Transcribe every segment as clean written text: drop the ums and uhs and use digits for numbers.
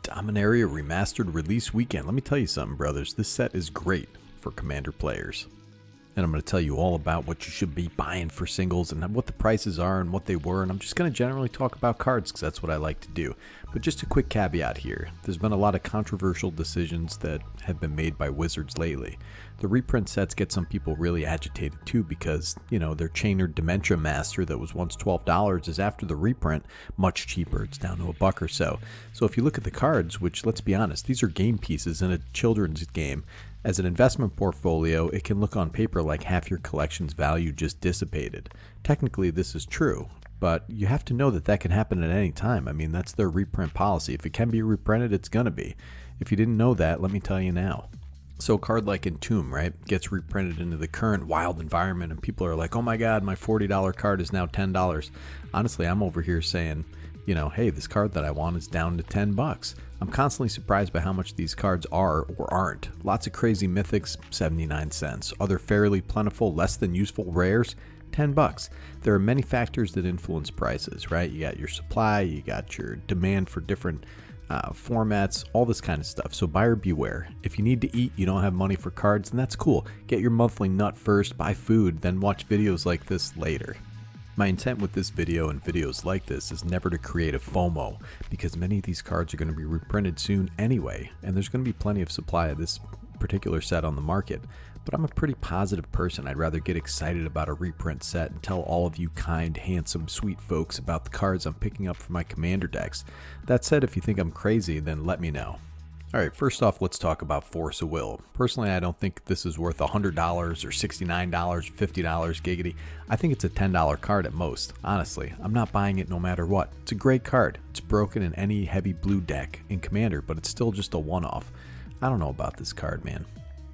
Dominaria Remastered release weekend. Let me tell you something, brothers. This set is great for Commander players. And I'm going to tell you all about what you should be buying for singles and what the prices are and what they were. And I'm just going to generally talk about cards because that's what I like to do. But just a quick caveat here. There's been a lot of controversial decisions that have been made by Wizards lately. The reprint sets get some people really agitated too because, you know, their Chainer Dementia Master that was once $12 is after the reprint much cheaper. It's down to $1 or so. So if you look at the cards, which let's be honest, these are game pieces in a children's game. As an investment portfolio, it can look on paper like half your collection's value just dissipated. Technically, this is true, but you have to know that that can happen at any time. I mean, that's their reprint policy. If it can be reprinted, it's going to be. If you didn't know that, let me tell you now. So a card like Entomb, right, gets reprinted into the current wild environment, and people are like, oh my god, my $40 card is now $10. Honestly, I'm over here saying, you know, hey, this card that I want is down to $10. I'm constantly surprised by how much these cards are or aren't. Lots of crazy mythics, 79 cents. Other fairly plentiful, less than useful rares, $10. There are many factors that influence prices, right? You got your supply, you got your demand for different formats, all this kind of stuff. So buyer beware. If you need to eat, you don't have money for cards, and that's cool. Get your monthly nut first, buy food, then watch videos like this later. My intent with this video and videos like this is never to create a FOMO, because many of these cards are going to be reprinted soon anyway, and there's going to be plenty of supply of this particular set on the market. But I'm a pretty positive person. I'd rather get excited about a reprint set and tell all of you kind, handsome, sweet folks about the cards I'm picking up for my Commander decks. That said, if you think I'm crazy, then let me know. Alright, first off, let's talk about Force of Will. Personally, I don't think this is worth $100 or $69 or $50 giggity. I think it's a $10 card at most. Honestly, I'm not buying it no matter what. It's a great card. It's broken in any heavy blue deck in Commander, but it's still just a one-off. I don't know about this card, man.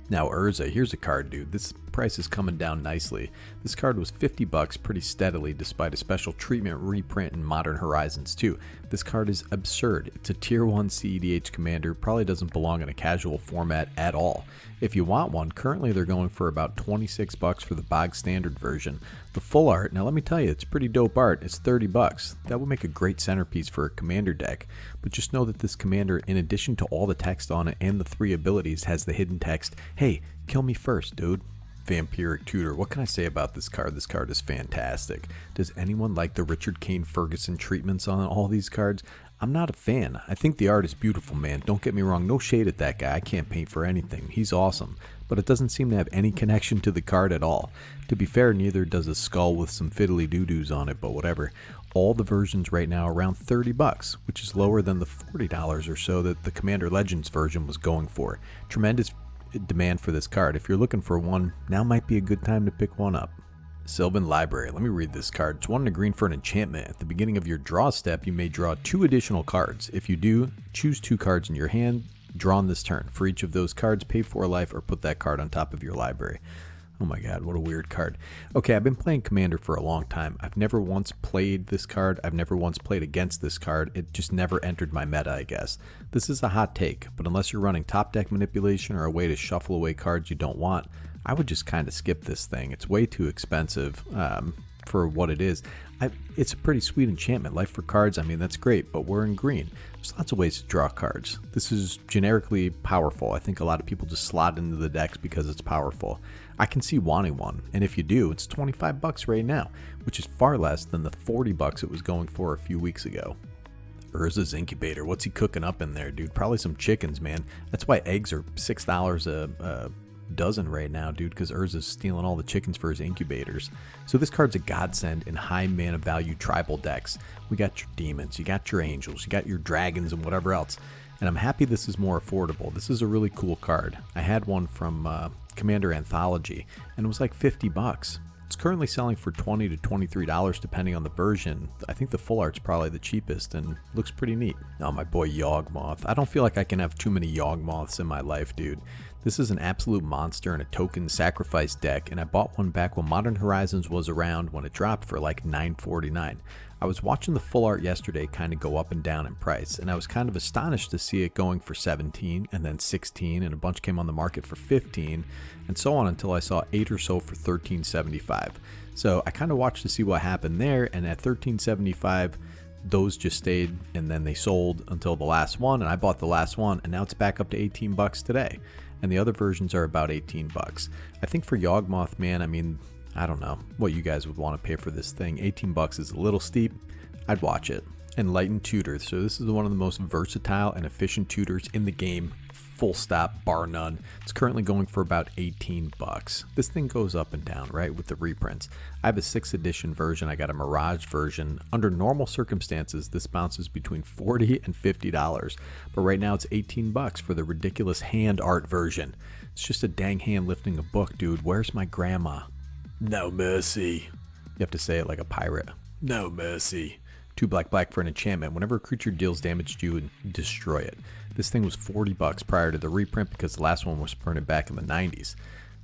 Now Urza, here's a card, dude. This price is coming down nicely. This card was $50 pretty steadily despite a special treatment reprint in Modern Horizons 2. This card is absurd. It's a tier 1 CEDH commander, probably doesn't belong in a casual format at all. If you want one, currently they're going for about $26 for the bog standard version. The full art, now let me tell you, it's pretty dope art. It's $30. That would make a great centerpiece for a commander deck. But just know that this commander, in addition to all the text on it and the 3 abilities, has the hidden text, hey, kill me first, dude. Vampiric Tutor. What can I say about this card? This card is fantastic. Does anyone like the Richard Kane Ferguson treatments on all these cards? I'm not a fan. I think the art is beautiful, man. Don't get me wrong. No shade at that guy. I can't paint for anything. He's awesome. But it doesn't seem to have any connection to the card at all. To be fair, neither does a skull with some fiddly doo-doos on it, but whatever. All the versions right now are around $30, which is lower than the $40 or so that the Commander Legends version was going for. Tremendous demand for this card. If you're looking for one, now might be a good time to pick one up. Sylvan Library. Let me read this card. It's 1 and a green for an enchantment. At the beginning of your draw step, you may draw 2 additional cards. If you do, choose 2 cards in your hand, draw on this turn. For each of those cards, pay 4 life or put that card on top of your library. Oh my god, what a weird card. Okay, I've been playing Commander for a long time. I've never once played this card. I've never once played against this card. It just never entered my meta, I guess. This is a hot take, but unless you're running top deck manipulation or a way to shuffle away cards you don't want, I would just kind of skip this thing. It's way too expensive for what it is. It's a pretty sweet enchantment. Life for cards, I mean, that's great, but we're in green. There's lots of ways to draw cards. This is generically powerful. I think a lot of people just slot into the decks because it's powerful. I can see wanting one, and if you do, it's $25 right now, which is far less than the $40 it was going for a few weeks ago. Urza's Incubator, what's he cooking up in there, dude? Probably some chickens, man. That's why eggs are $6 a dozen right now, dude, because Urza's stealing all the chickens for his incubators. So this card's a godsend in high mana value tribal decks. We got your demons, you got your angels, you got your dragons and whatever else. And I'm happy this is more affordable. This is a really cool card. I had one from Commander Anthology, and it was like $50. It's currently selling for $20 to $23 depending on the version. I think the full art's probably the cheapest and looks pretty neat. Oh, my boy Yawgmoth. I don't feel like I can have too many Yawgmoths in my life, dude. This is an absolute monster in a token sacrifice deck, and I bought one back when Modern Horizons was around when it dropped for like $9.49. I was watching the full art yesterday kind of go up and down in price, and I was kind of astonished to see it going for $17 and then $16, and a bunch came on the market for $15, and so on until I saw 8 or so for $13.75. So I kind of watched to see what happened there, and at $13.75, those just stayed, and then they sold until the last one, and I bought the last one, and now it's back up to 18 bucks today. And the other versions are about 18 bucks. I think for Yawgmoth, man, I mean, I don't know what you guys would want to pay for this thing. 18 bucks is a little steep. I'd watch it. Enlightened Tutor. So this is one of the most versatile and efficient tutors in the game. Full stop, bar none. It's currently going for about 18 bucks. This thing goes up and down, right, with the reprints. I have a 6th edition version. I got a Mirage version. Under normal circumstances, this bounces between $40 and $50. But right now it's 18 bucks for the ridiculous hand art version. It's just a dang hand lifting a book, dude. Where's my grandma? No mercy. You have to say it like a pirate. No mercy. 2 black for an enchantment. Whenever a creature deals damage to you, and destroy it. This thing was 40 bucks prior to the reprint because the last one was printed back in the 90s.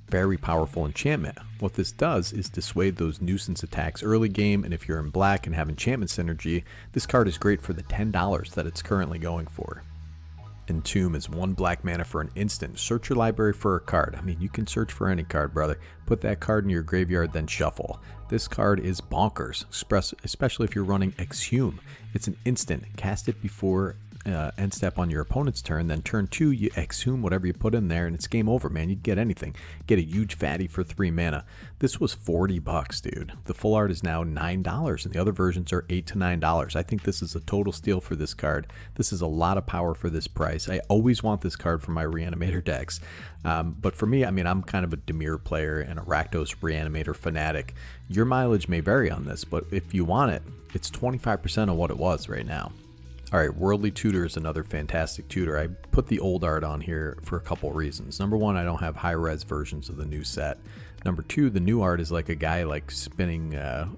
Very powerful enchantment. What this does is dissuade those nuisance attacks early game, and if you're in black and have enchantment synergy, this card is great for the $10 that it's currently going for. Entomb is 1 black mana for an instant. Search your library for a card. I mean, you can search for any card, brother. Put that card in your graveyard, then shuffle. This card is bonkers, especially if you're running Exhume. It's an instant. Cast it before end step on your opponent's turn, then turn 2 you exhume whatever you put in there, and it's game over, man. You get anything. Get a huge fatty for 3 mana. This was 40 bucks, dude. The full art is now $9, and the other versions are $8 to $9. I think this is a total steal for this card. This is a lot of power for this price. I always want this card for my Reanimator decks, but for me, I mean, I'm kind of a Dimir player and a Rakdos Reanimator fanatic. Your mileage may vary on this, but if you want it, it's 25% of what it was right now. Alright, Worldly Tutor is another fantastic tutor. I put the old art on here for a couple reasons. Number 1, I don't have high-res versions of the new set. Number 2, the new art is like a guy like spinning a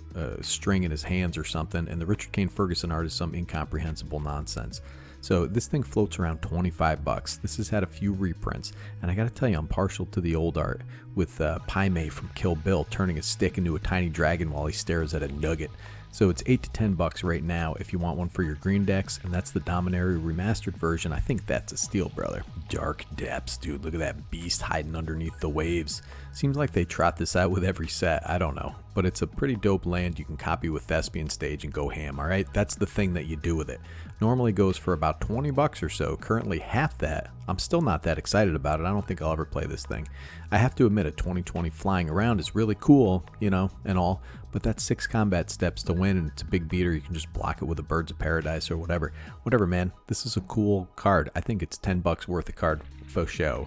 string in his hands or something, and the Richard Kane Ferguson art is some incomprehensible nonsense. So this thing floats around 25 bucks. This has had a few reprints, and I gotta tell you, I'm partial to the old art, with Pai Mei from Kill Bill turning a stick into a tiny dragon while he stares at a nugget. So it's 8 to 10 bucks right now if you want one for your green decks, and that's the Dominaria Remastered version. I think that's a steal, brother. Dark Depths, dude. Look at that beast hiding underneath the waves. Seems like they trot this out with every set. I don't know. But it's a pretty dope land you can copy with Thespian Stage and go ham, alright? That's the thing that you do with it. Normally goes for about 20 bucks or so. Currently half that. I'm still not that excited about it. I don't think I'll ever play this thing. I have to admit, a 2020 flying around is really cool, you know, and all, but that's 6 combat steps to win, and it's a big beater. You can just block it with a Birds of Paradise or whatever. Whatever, man. This is a cool card. I think it's 10 bucks worth of card for show.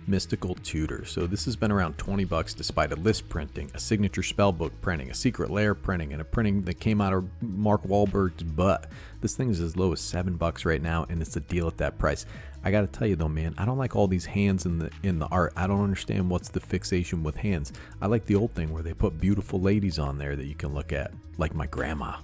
Mystical Tutor. So this has been around 20 bucks despite a list printing, a signature spellbook printing, a secret lair printing, and a printing that came out of Mark Wahlberg's butt. This thing is as low as 7 bucks right now, and it's a deal at that price. I gotta tell you though, man, I don't like all these hands in the art. I don't understand what's the fixation with hands. I like the old thing where they put beautiful ladies on there that you can look at, like my grandma.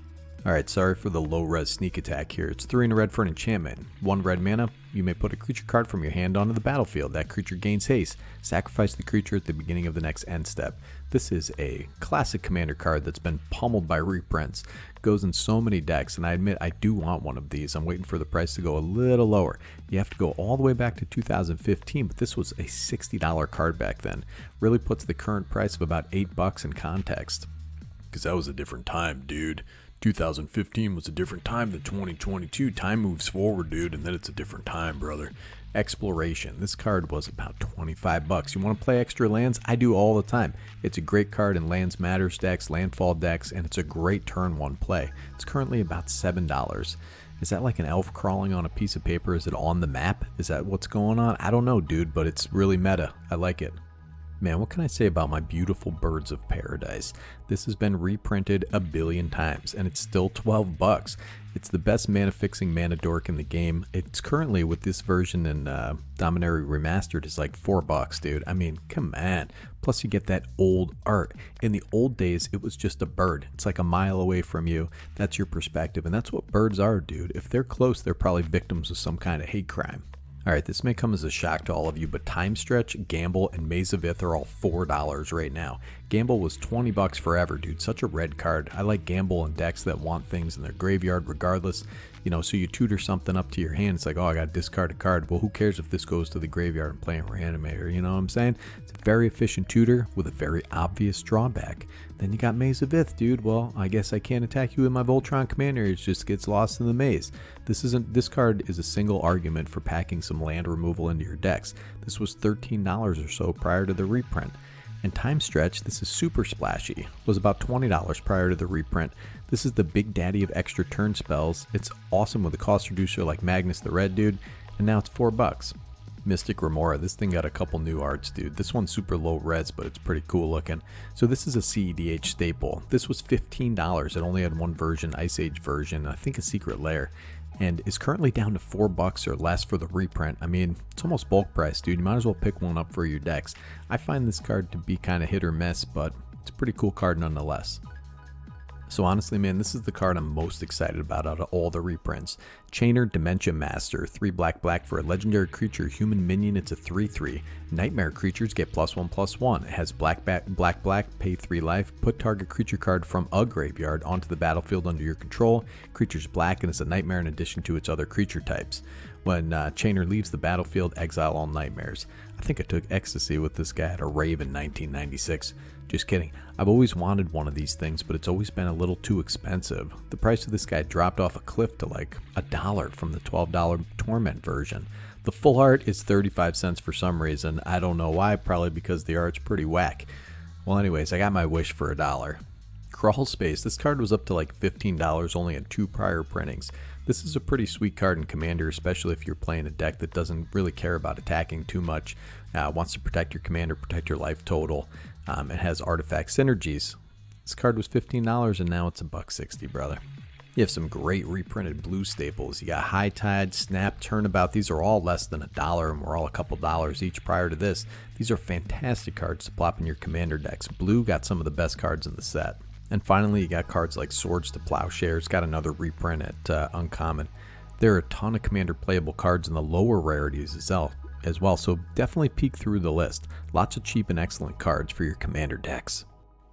Alright, sorry for the low res sneak attack here. It's 3 in a red for an enchantment. 1 red mana, you may put a creature card from your hand onto the battlefield. That creature gains haste. Sacrifice the creature at the beginning of the next end step. This is a classic commander card that's been pummeled by reprints. Goes in so many decks, and I admit I do want one of these. I'm waiting for the price to go a little lower. You have to go all the way back to 2015, but this was a $60 card back then. Really puts the current price of about 8 bucks in context. Because that was a different time, dude. 2015 was a different time than 2022. Time moves forward, dude, and then it's a different time, brother. Exploration. This card was about 25 bucks. You want to play extra lands? I do all the time. It's a great card in Lands Matters decks, Landfall decks, and it's a great turn 1 play. It's currently about $7. Is that like an elf crawling on a piece of paper? Is it on the map? Is that what's going on? I don't know, dude, but it's really meta. I like it. Man, what can I say about my beautiful Birds of Paradise? This has been reprinted a billion times, and it's still 12 bucks. It's the best mana fixing mana dork in the game. It's currently, with this version in Dominaria Remastered, is like 4 bucks, dude. I mean, come on. Plus you get that old art. In the old days, it was just a bird. It's like a mile away from you. That's your perspective, and that's what birds are, dude. If they're close, they're probably victims of some kind of hate crime. Alright, this may come as a shock to all of you, but Time Stretch, Gamble, and Maze of Ith are all $4 right now. Gamble was 20 bucks forever, dude. Such a red card. I like Gamble and decks that want things in their graveyard regardless. You know, so you tutor something up to your hand. It's like, oh, I got to discard a card. Well, who cares if this goes to the graveyard and playing Reanimator? You know what I'm saying? It's a very efficient tutor with a very obvious drawback. Then you got Maze of Ith, dude. Well, I guess I can't attack you with my Voltron Commander. It just gets lost in the maze. This card is a single argument for packing some land removal into your decks. This was $13 or so prior to the reprint. And Time Stretch, this is super splashy, was about $20 prior to the reprint. This is the big daddy of extra turn spells. It's awesome with a cost reducer like Magnus the Red Dude, and now it's $4. Mystic Remora, this thing got a couple new arts, dude. This one's super low res, but it's pretty cool looking. So this is a CEDH staple. This was $15. It only had one version, Ice Age version, I think a Secret Lair, and is currently down to $4 or less for the reprint. I mean, it's almost bulk price, dude. You might as well pick one up for your decks. I find this card to be kind of hit or miss, but it's a pretty cool card nonetheless. So honestly, man, this is the card I'm most excited about out of all the reprints. Chainer Dementia Master, 3 black for a legendary creature, human minion. It's a 3/3. Nightmare creatures get +1/+1. It has black, pay 3 life. Put target creature card from a graveyard onto the battlefield under your control. Creature's black and it's a nightmare in addition to its other creature types. When Chainer leaves the battlefield, exile all nightmares. I think I took ecstasy with this guy at a rave in 1996. Just kidding. I've always wanted one of these things, but it's always been a little too expensive. The price of this guy dropped off a cliff to like $1 from the $12 Torment version. The full art is 35 cents for some reason. I don't know why, probably because the art's pretty whack. Well, anyways, I got my wish for $1. Crawl Space, this card was up to like $15, only had 2 prior printings. This is a pretty sweet card in Commander, especially if you're playing a deck that doesn't really care about attacking too much, wants to protect your commander, protect your life total. It has artifact synergies. This card was $15 and now it's $1.60, brother. You have some great reprinted blue staples. You got High Tide, Snap, Turnabout. These are all less than $1 and were all a couple dollars each prior to this. These are fantastic cards to plop in your commander decks. Blue got some of the best cards in the set. And finally, you got cards like Swords to Plowshares. Got another reprint at Uncommon. There are a ton of commander playable cards in the lower rarities as well, so definitely peek through the list. Lots of cheap and excellent cards for your commander decks.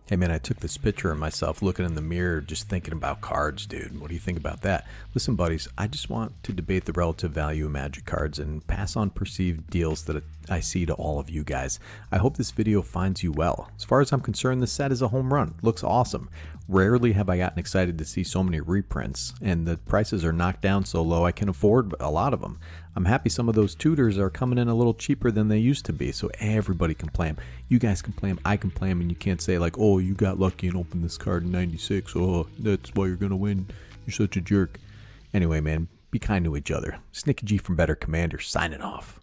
Hey man, I took this picture of myself looking in the mirror just thinking about cards, dude. What do you think about that? Listen, buddies, I just want to debate the relative value of Magic cards and pass on perceived deals that I see to all of you guys. I hope this video finds you well. As far as I'm concerned, this set is a home run. Looks awesome. Rarely have I gotten excited to see so many reprints, and the prices are knocked down so low I can afford a lot of them. I'm happy some of those tutors are coming in a little cheaper than they used to be, so everybody can play them. You guys can play them, I can play them, and you can't say like, oh, you got lucky and opened this card in 96. Oh, that's why you're going to win. You're such a jerk. Anyway, man, be kind to each other. It's Nicky G from Better Commander, signing off.